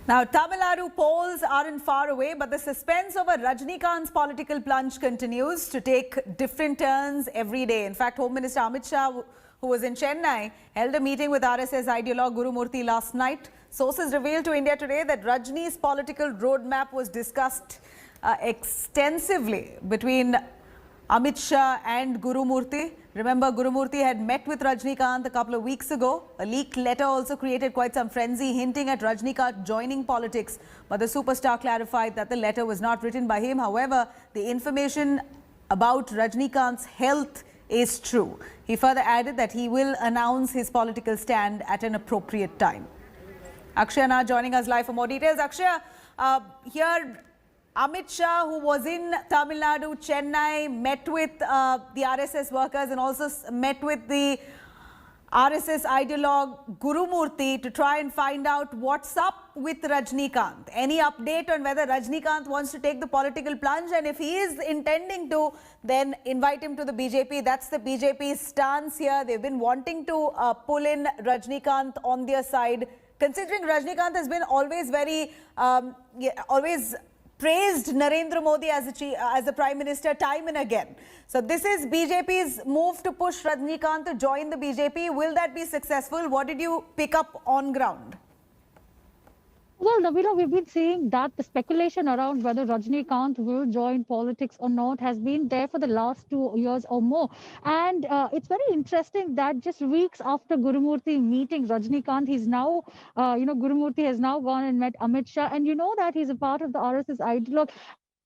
Now, Tamil Nadu polls aren't far away, but the suspense over Rajnikant's political plunge continues to take different turns every day. In fact, Home Minister Amit Shah, who was in Chennai, held a meeting with RSS ideologue Guru Murthy last night. Sources revealed to India Today that Rajni's political roadmap was discussed extensively between Amit Shah and Guru Murthy. Remember, Guru Murthy had met with Rajnikant a couple of weeks ago. A leaked letter also created quite some frenzy, hinting at Rajnikant joining politics. But the superstar clarified that the letter was not written by him. However, the information about Rajnikant's health is true. He further added that he will announce his political stand at an appropriate time. Akshaya now joining us live for more details. Akshaya, here Amit Shah, who was in Tamil Nadu, Chennai, met with the RSS workers and also met with the RSS ideologue Guru Murthy to try and find out what's up with Rajnikant. Any update on whether Rajnikant wants to take the political plunge, and if he is intending to, then invite him to the BJP. That's the BJP's stance here. They've been wanting to pull in Rajnikant on their side, considering Rajnikant has been always very, always praised Narendra Modi as the Prime Minister time and again. So this is BJP's move to push Rajnikant to join the BJP. Will that be successful? What did you pick up on ground? Well, Navina, we've been seeing that the speculation around whether Rajnikant will join politics or not has been there for the last 2 years or more. And it's very interesting that just weeks after Guru Murthy meeting Rajnikant, he's now, Guru Murthy has now gone and met Amit Shah. And you know that he's a part of the RSS ideologue.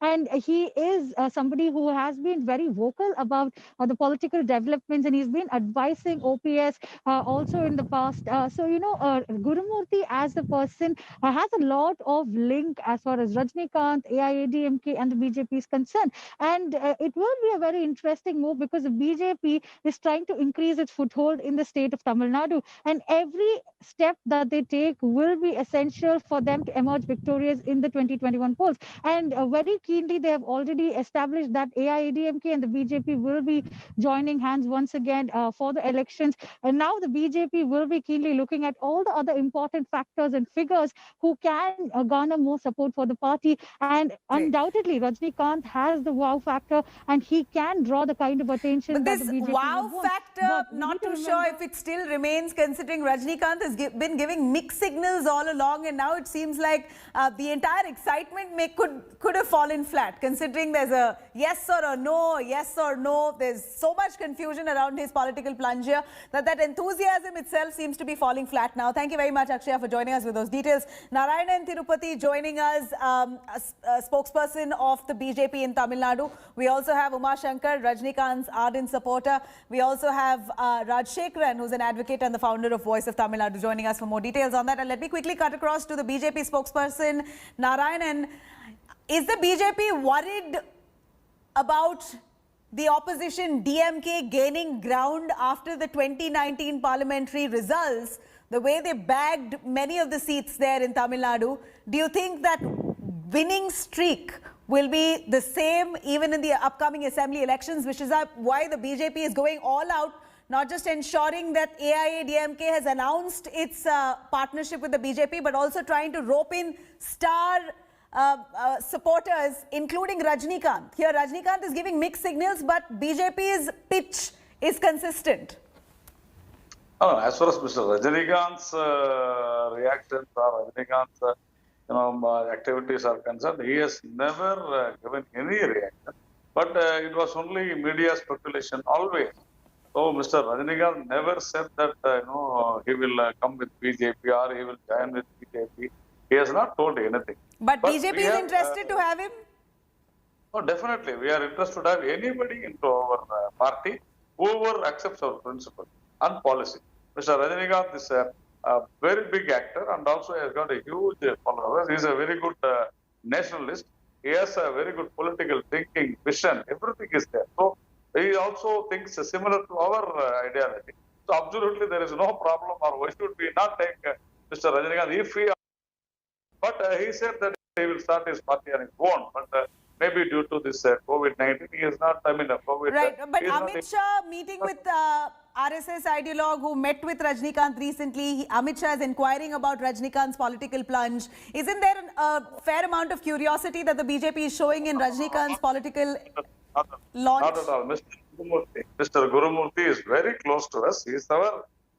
And he is somebody who has been very vocal about the political developments, and he's been advising OPS also in the past. Guru Murthy as a person has a lot of link as far as Rajnikant, AIADMK and the BJP is concerned. And it will be a very interesting move because the BJP is trying to increase its foothold in the state of Tamil Nadu. And every step that they take will be essential for them to emerge victorious in the 2021 polls. And very keenly, they have already established that AIADMK and the BJP will be joining hands once again for the elections. And now the BJP will be keenly looking at all the other important factors and figures who can garner more support for the party. And undoubtedly, Rajnikant has the wow factor, and he can draw the kind of attention but that this the BJP wow want. factor, not too sure if it still remains, considering Rajnikant has been giving mixed signals all along, and now it seems like the entire excitement could have fallen flat, considering there's a yes or a no, yes or no. There's so much confusion around his political plunge here that enthusiasm itself seems to be falling flat now. Thank you very much, Akshaya, for joining us with those details. Narayanan Tirupati joining us, a spokesperson of the BJP in Tamil Nadu. We also have Uma Shankar, Rajnikant's ardent supporter. We also have Rajshekharan, who's an advocate and the founder of Voice of Tamil Nadu, joining us for more details on that. And let me quickly cut across to the BJP spokesperson, Narayanan. Is the BJP worried about the opposition DMK gaining ground after the 2019 parliamentary results, the way they bagged many of the seats there in Tamil Nadu? Do you think that winning streak will be the same even in the upcoming assembly elections, which is why the BJP is going all out, not just ensuring that AIADMK has announced its partnership with the BJP, but also trying to rope in star supporters, including Rajnikant? Here, Rajnikant is giving mixed signals, but BJP's pitch is consistent. Oh, as far as Mr. Rajnikant's reactions or Rajnikant's activities are concerned, he has never given any reaction. But it was only media speculation always. So Mr. Rajnikant never said that he will come with BJP or he will join with BJP. He has not told anything. But BJP is interested to have him? Oh, definitely. We are interested to have anybody into our party, whoever accepts our principle and policy. Mr. Rajnikant is a very big actor and also has got a huge followers. He is a very good nationalist. He has a very good political thinking, vision. Everything is there. So he also thinks similar to our ideology. So absolutely there is no problem, or why should we not take Mr. Rajnikant if he... But he said that he will start his party on his own. But maybe due to this COVID-19, he is not, COVID... Right, but Amit Shah meeting with RSS ideologue who met with Rajnikant recently. Amit Shah is inquiring about Rajnikant's political plunge. Isn't there a fair amount of curiosity that the BJP is showing in Rajnikant's political launch? Not at all. Mr. Gurumurthy is very close to us. He is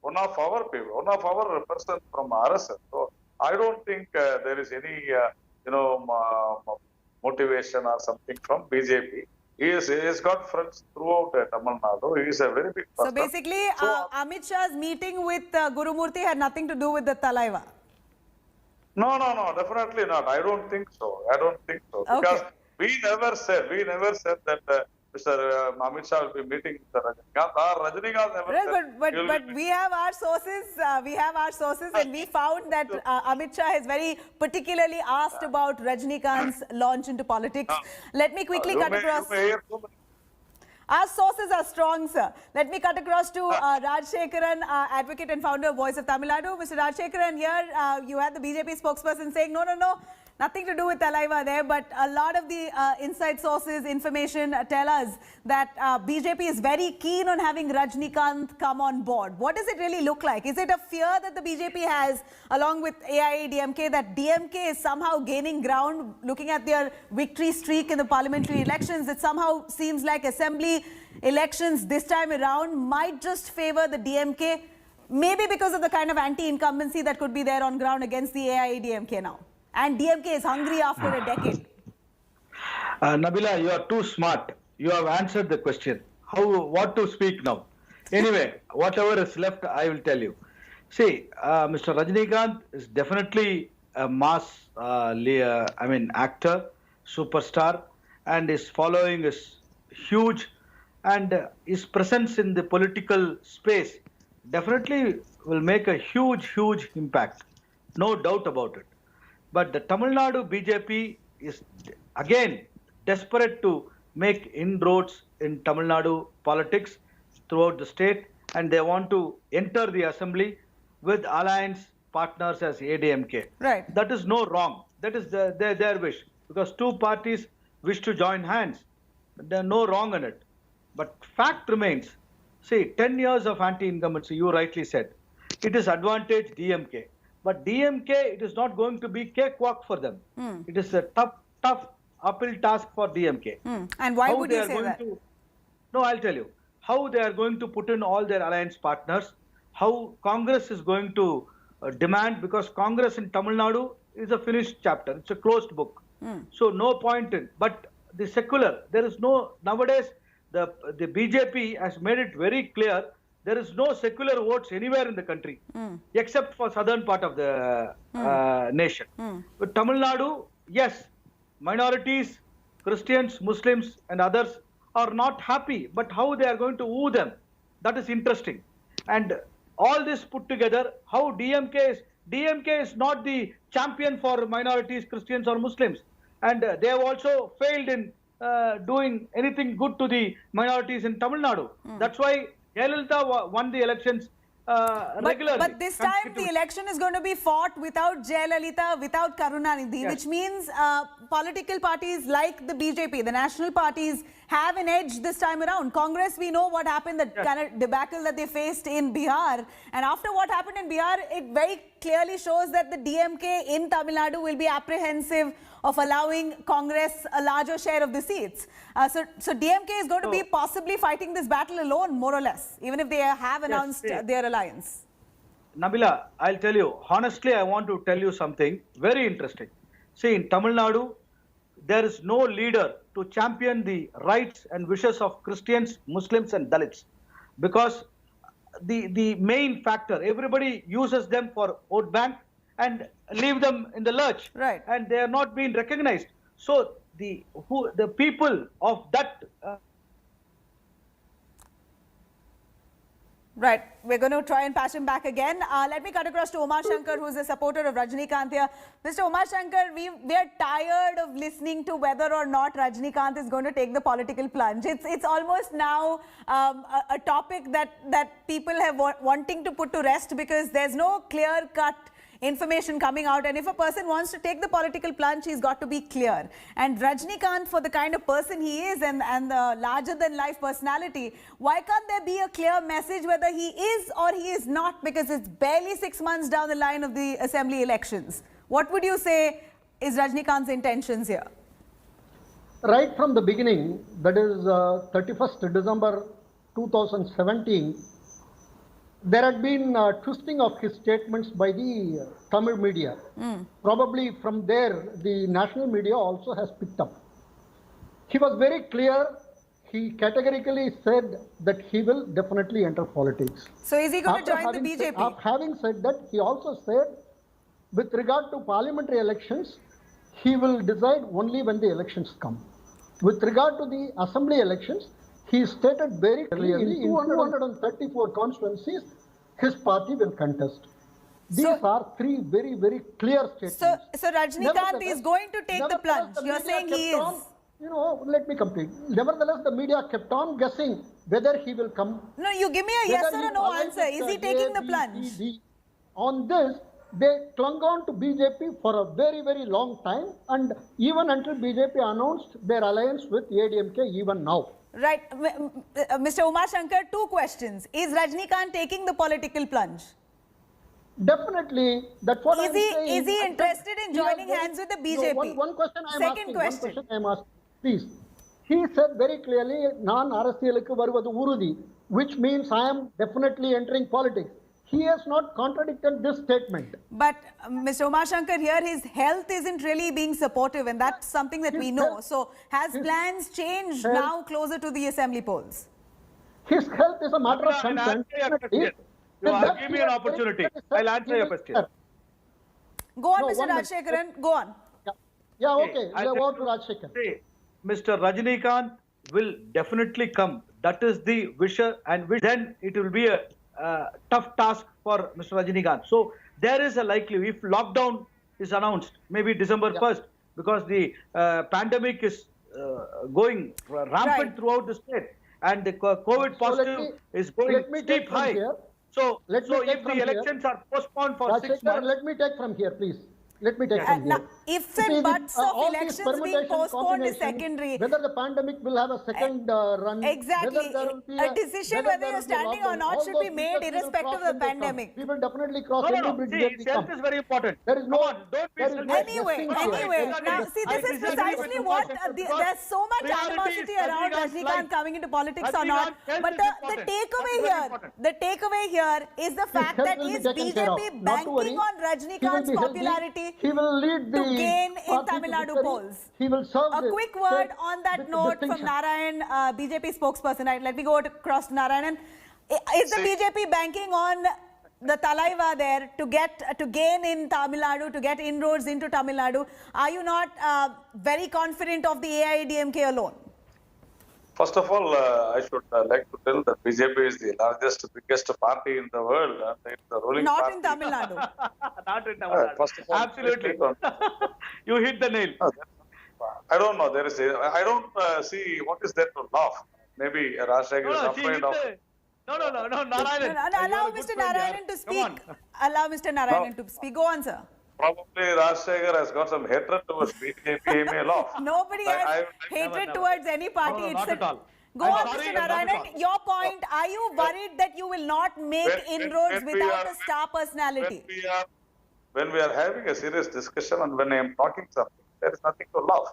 one of our people, one of our person from RSS. So I don't think there is any, motivation or something from BJP. He has got friends throughout Tamil Nadu. He is a very big person. So basically, Amit Shah's meeting with Gurumurthy had nothing to do with the Talaiva. No, definitely not. I don't think so. Okay. Because we never said that Mr. Amit Shah will be meeting Mr. Rajnikant. Rajnikant never said. But we have our sources, and we found that Amit Shah has very particularly asked about Rajnikant's launch into politics. Let me quickly cut across. Our sources are strong, sir. Let me cut across to Rajshekaran, advocate and founder of Voice of Tamil Nadu. Mr. Rajshekaran, here you had the BJP spokesperson saying, no, nothing to do with Talaiva there, but a lot of the inside sources, information tell us that BJP is very keen on having Rajnikant come on board. What does it really look like? Is it a fear that the BJP has, along with AIADMK, that DMK is somehow gaining ground? Looking at their victory streak in the parliamentary elections, it somehow seems like assembly elections this time around might just favor the DMK, maybe because of the kind of anti-incumbency that could be there on ground against the AIADMK now. And DMK is hungry after a decade. Nabila, you are too smart. You have answered the question. What to speak now? Anyway, whatever is left, I will tell you. See, Mr. Rajnikant is definitely a mass, actor, superstar, and his following is huge, and his presence in the political space definitely will make a huge impact. No doubt about it. But the Tamil Nadu BJP is again desperate to make inroads in Tamil Nadu politics throughout the state, and they want to enter the assembly with alliance partners as ADMK. Right. That is no wrong. That is their wish, because two parties wish to join hands. There is no wrong in it. But fact remains, see, 10 years of anti-incumbency, you rightly said, it is advantage DMK. But DMK, it is not going to be cakewalk for them. It is a tough uphill task for DMK. And why would you say that? No, I'll tell you. How they are going to put in all their alliance partners, how Congress is going to demand, because Congress in Tamil Nadu is a finished chapter. It's a closed book. So no point in. But the secular, there is no, nowadays, the BJP has made it very clear, there is no secular votes anywhere in the country, except for southern part of the nation. But Tamil Nadu, yes, minorities, Christians, Muslims and others are not happy, but how they are going to woo them, that is interesting. And all this put together, how DMK is not the champion for minorities, Christians or Muslims. And they have also failed in doing anything good to the minorities in Tamil Nadu. That's why Jayalalitha won the elections regularly. But this time the election is going to be fought without Jayalalitha, without Karunanidhi, Yes. which means political parties like the BJP, the national parties, have an edge this time around. Congress, we know what happened, the kind of debacle that they faced in Bihar. And after what happened in Bihar, it very clearly shows that the DMK in Tamil Nadu will be apprehensive of allowing Congress a larger share of the seats. So DMK is going to be possibly fighting this battle alone, more or less, even if they have announced their alliance. Nabila, I'll tell you, honestly, I want to tell you something very interesting. See, in Tamil Nadu, there is no leader to champion the rights and wishes of Christians, Muslims and Dalits. Because the main factor, everybody uses them for vote bank and leave them in the lurch. Right. And they are not being recognized. So the people of that... Right. We're going to try and patch him back again. Let me cut across to Umar Shankar, who's a supporter of Rajnikant here. Mr. Umar Shankar, we're tired of listening to whether or not Rajnikant is going to take the political plunge. It's almost now a topic that people have wanting to put to rest, because there's no clear-cut information coming out. And if a person wants to take the political plunge, he's got to be clear. And Rajnikant, for the kind of person he is and the larger-than-life personality, why can't there be a clear message whether he is or he is not? Because it's barely 6 months down the line of the assembly elections. What would you say is Rajnikant's intentions here? Right from the beginning, that is 31st December 2017, there had been twisting of his statements by the Tamil media. Probably from there, the national media also has picked up. He was very clear. He categorically said that he will definitely enter politics. So is he going to After join the BJP? having said that, he also said, with regard to parliamentary elections, he will decide only when the elections come. With regard to the assembly elections, he stated very clearly in 234 constituencies, his party will contest. These are three very, very clear statements. So Rajnikant is going to take the plunge. You're saying he is. Let me complete. Nevertheless, the media kept on guessing whether he will come. No, you give me a yes or a no answer. Is he taking the plunge? On this, they clung on to BJP for a very, very long time, and even until BJP announced their alliance with ADMK even now. Right. Mr. Umar Shankar, two questions. Is Rajnikant taking the political plunge? Definitely. That's what I'm saying. Is he interested in joining hands with the BJP? No, one question I'm Second asking. question. One question I'm asking. Please. He said very clearly, "Naan arasiyalukku varuvadu urudi," which means I am definitely entering politics. He has not contradicted this statement. But Mr. Umar Shankar, here his health isn't really being supportive, and that's something that we know. So has plans changed now closer to the assembly polls? His health is a matter of concern. Give me an opportunity. I'll answer your question. Go on, No, Mr. 1 minute. Rajshekaran. Go on. Yeah, okay. I'll Go tell to Rajshekar. See, Mr. Rajnikant will definitely come. That is the wish, and then it will be a tough task for Mr. Rajnikant. So there is a likely, if lockdown is announced, maybe December 1st, because the pandemic is going rampant throughout the state, and the COVID positive is going steep high. So if the elections are postponed for 6 months, let me take from here, please. Let me take from here. Now, ifs and buts of elections being postponed is secondary. Whether the pandemic will have a second run. Exactly. A decision whether you're standing or not should be made irrespective of the pandemic. We will definitely cross no. every bridge. See, health is very important. There is no. Come on, don't be selfish. Anyway, now see, this is precisely what there's so much animosity around Rajnikant coming into politics or not. But the takeaway here is the fact that is BJP banking on Rajnikant's popularity He will lead the to gain in party Tamil to Nadu victory. polls. He will serve A the quick word state on that with note from distinction. Narayan, BJP spokesperson. Right, let me go across to Narayan. Is the BJP banking on the Talaiva there to gain in Tamil Nadu, to get inroads into Tamil Nadu? Are you not very confident of the AIADMK alone? First of all, I should like to tell that BJP is the largest, biggest party in the world. And it's the ruling Not party. in Tamil Nadu. Not in Tamil Nadu. First of all, Absolutely. You hit the nail. I don't know. I don't see what is there to laugh. Maybe Rajshekar is afraid of. No, Narayan. Allow Mr. Narayan to speak. Allow Mr. Narayan to speak. Go on, sir. Probably Rajshekar has got some hatred towards BJP. He may laugh. Nobody has hatred never. towards any party. No, not at all. Go I'm on, sorry, Mr. not at Narayan. all. Your point, are you worried that you will not make inroads without a star personality? When we are having a serious discussion and when I am talking something, there is nothing to laugh.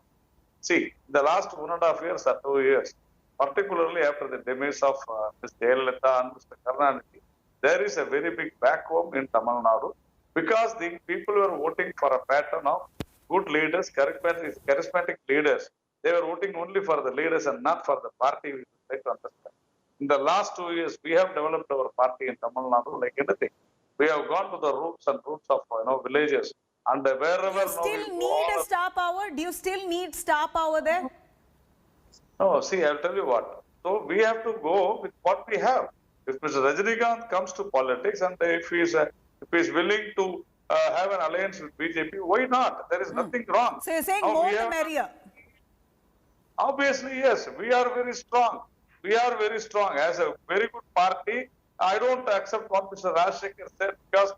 See, the last 1.5 years or 2 years, particularly after the demise of Ms. Jayalalitha and Mr. Karunanidhi, there is a very big vacuum in Tamil Nadu because the people were voting for a pattern of good leaders, charismatic leaders. They were voting only for the leaders and not for the party. We would like to understand. In the last 2 years, we have developed our party in Tamil Nadu like anything. We have gone to the roots of villages and wherever. Do you still need a star power? Do you still need star power there? No, see, I'll tell you what. So we have to go with what we have. If Mr. Rajnikant comes to politics and if he is willing to have an alliance with BJP, why not? There is nothing wrong. So you're saying Now, more the merrier? Obviously, yes. We are very strong. We are very strong. As a very good party, I don't accept what Mr. Rajshekar said because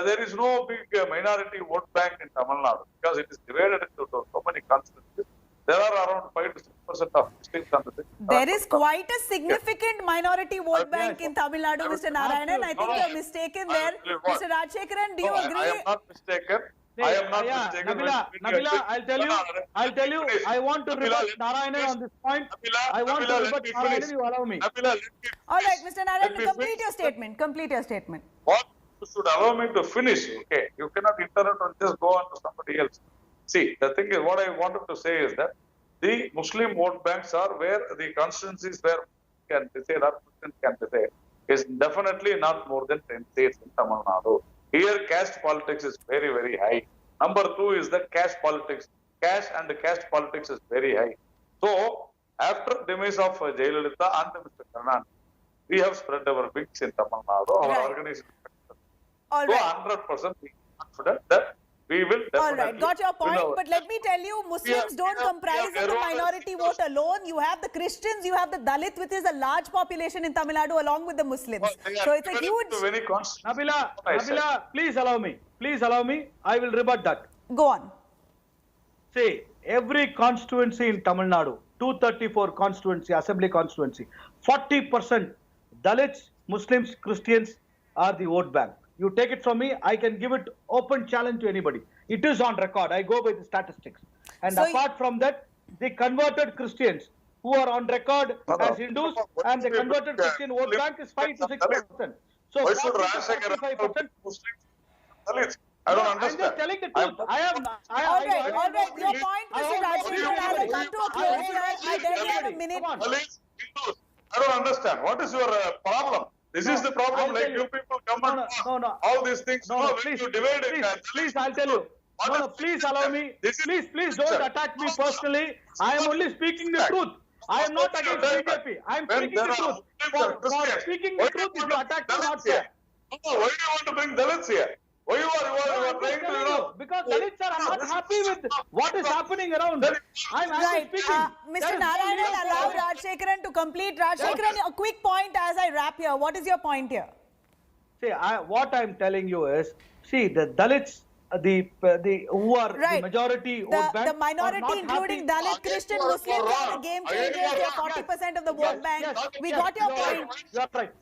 there is no big minority vote bank in Tamil Nadu because it is divided into so many constituencies. There are around 5 to 6% of Muslims on the There is quite a significant minority vote bank in Tamil Nadu, Mr. Narayanan. I think you're mistaken there. Mr. Rajshekaran, do you agree? I am not mistaken. I am not mistaken. Nabila, I'll tell you, I want to rebut Narayanan on this point. I want to rebut Narayanan, you allow me. Nabila, let me All right, Mr. Narayanan, me complete finish. your statement. Complete your statement. What you should allow me to finish, okay? You cannot interrupt and just go on to somebody else. See, the thing is, what I wanted to say is that the Muslim vote banks are where the constituencies where can decide or Christians can decide is definitely not more than 10 states in Tamil Nadu. Here, caste politics is very, very high. Number 2 is that caste politics. Caste and caste politics is very high. So, after demise of Jayalalitha and Mr. Karnanidhi, we have spread our wings in Tamil Nadu. Our Right. organization. All So, right. 100% we are confident that we will definitely. All right, got your point. win our- But let me tell you, Muslims don't comprise of the minority vote alone. You have the Christians, you have the Dalit, which is a large population in Tamil Nadu along with the Muslims. So it's a huge... Very constant. Nabila, please allow me. Please allow me. I will rebut that. Go on. See, every constituency in Tamil Nadu, 234 constituency, assembly constituency, 40% Dalits, Muslims, Christians are the vote bank. You take it from me, I can give it open challenge to anybody. It is on record. I go by the statistics. And So apart from that, the converted Christians who are on record as Hindus and the converted Christian vote bank is 5 to 6%. So Why should 40 to Rajshekaran 45%. Muslims Dalits? I don't I'm understand. just telling the truth. All right. Your point, Mr. Rajshekaran, as I come to a close here, I barely have a minute. Come on. Dalits, Hindus. I don't understand. What is your problem? This is the problem. I'll Like tell you you. people come and No. all these things. No, when please, you divide it, please, I'll tell you. No, please allow me. Please don't attack me personally. I am only speaking the truth. I am not against BJP. I am speaking the truth. For speaking the truth, if you attack me, not fair. No, why do you want to bring Dalits here? Why you are No, I'm trying just to, telling you, because Dalits are not happy with what is happening around. I'm Right. speaking. Mr. There is no Narayanan, need for- allow Rajshekaran to complete. Rajshekaran, a quick point as I wrap here. What is your point here? See, what I'm telling you is, see, the Dalits, the who are Right. the majority vote bank, The minority, are not including happy. Dalit, Christian, Muslims, are the game changers. They are 40% of the vote bank. We got your point. You are right.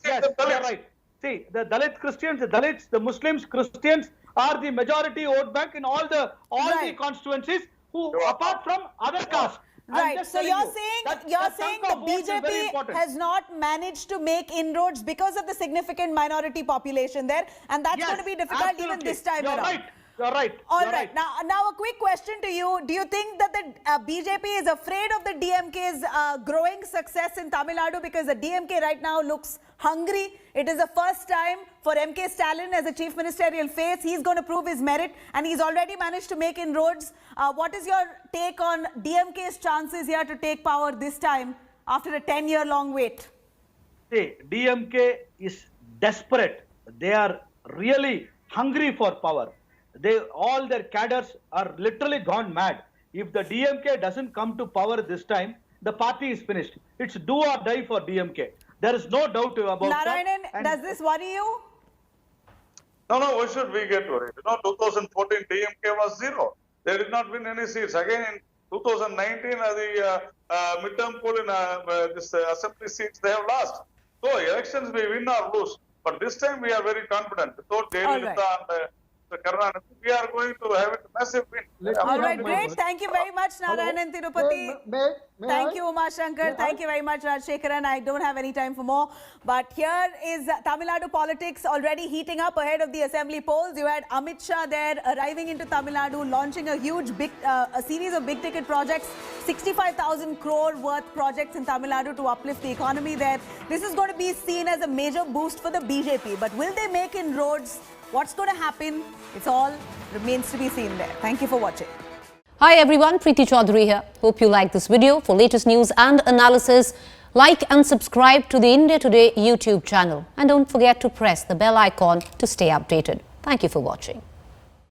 Yes, you are right. See, the Dalit Christians, the Dalits, the Muslims, Christians are the majority vote bank in all the Right. constituencies. Who, apart from other castes. I'm Right. just So telling you're you saying that the chunk of votes is very BJP important. has not managed to make inroads because of the significant minority population there, and that's Yes, going to be difficult even absolutely. this time You're around. right. You're right. All You're right. Now a quick question to you. Do you think that the BJP is afraid of the DMK's growing success in Tamil Nadu because the DMK right now looks hungry? It is the first time for MK Stalin as a chief ministerial face. He's going to prove his merit and he's already managed to make inroads. What is your take on DMK's chances here to take power this time after a 10-year long wait? See, DMK is desperate. They are really hungry for power. All their cadres are literally gone mad. If the DMK doesn't come to power this time, the party is finished. It's do or die for DMK. There is no doubt about Narayanan, that. And does this worry you? No, why should we get worried? 2014 DMK was 0. They did not win any seats. Again in 2019, the midterm poll in this assembly seats they have lost. So elections we win or lose. But this time we are very confident. Without Jayalalitha and Karnanidhi, we are going to have a massive win. All right, great. Thank you very much, Narayanan Tirupati. May Thank I? you, Uma Shankar. Thank you very much, Rajshekaran. I don't have any time for more. But here is Tamil Nadu politics already heating up ahead of the assembly polls. You had Amit Shah there arriving into Tamil Nadu, launching a huge, a series of big ticket projects, 65,000 crore worth projects in Tamil Nadu to uplift the economy there. This is going to be seen as a major boost for the BJP. But will they make inroads? What's going to happen? It's all remains to be seen there. Thank you for watching. Hi everyone, Preeti Chaudhary here. Hope you like this video. For latest news and analysis, like and subscribe to the India Today YouTube channel. And don't forget to press the bell icon to stay updated. Thank you for watching.